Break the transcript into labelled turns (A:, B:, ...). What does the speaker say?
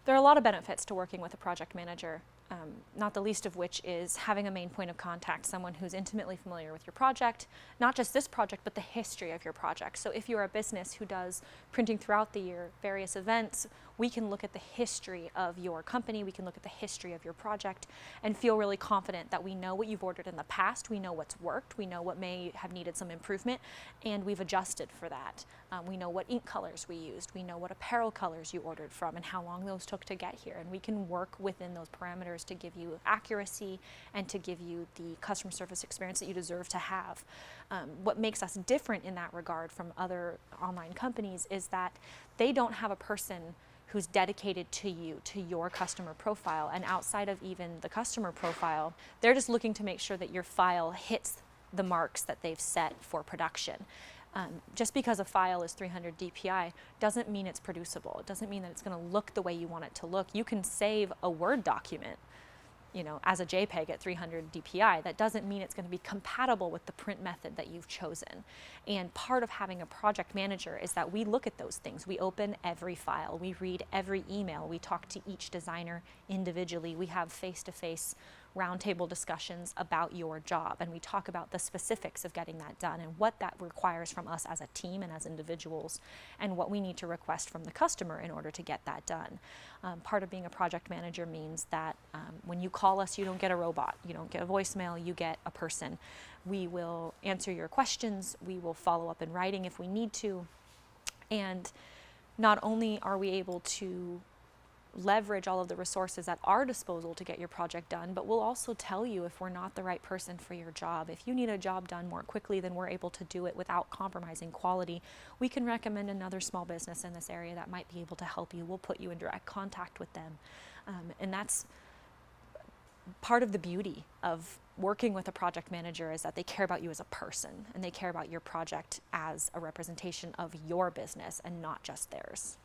A: There are a lot of benefits to working with a project manager, not the least of which is having a main point of contact, someone who's intimately familiar with your project, not just this project, but the history of your project. So if you're a business who does printing throughout the year, various events, we can look at the history of your company, we can look at the history of your project, and feel really confident that we know what you've ordered in the past, we know what's worked, we know what may have needed some improvement, and we've adjusted for that. We know what ink colors we used, we know what apparel colors you ordered from, and how long those took to get here, and we can work within those parameters to give you accuracy and to give you the customer service experience that you deserve to have. What makes us different in that regard from other online companies is that they don't have a person who's dedicated to you, to your customer profile, and outside of even the customer profile, they're just looking to make sure that your file hits the marks that they've set for production. Just because a file is 300 DPI doesn't mean it's producible. It doesn't mean that it's going to look the way you want it to look. You can save a Word document, as a JPEG at 300 DPI. That doesn't mean it's going to be compatible with the print method that you've chosen. And part of having a project manager is that we look at those things. We open every file, we read every email, we talk to each designer individually, we have face-to-face roundtable discussions about your job, and we talk about the specifics of getting that done and what that requires from us as a team and as individuals, and what we need to request from the customer in order to get that done. Part of being a project manager means that when you call us, you don't get a robot, you don't get a voicemail, you get a person. We will answer your questions, we will follow up in writing if we need to, and not only are we able to leverage all of the resources at our disposal to get your project done, but we'll also tell you if we're not the right person for your job. If you need a job done more quickly than we're able to do it without compromising quality, we can recommend another small business in this area that might be able to help you. We'll put you in direct contact with them. And that's part of the beauty of working with a project manager, is that they care about you as a person, and they care about your project as a representation of your business and not just theirs.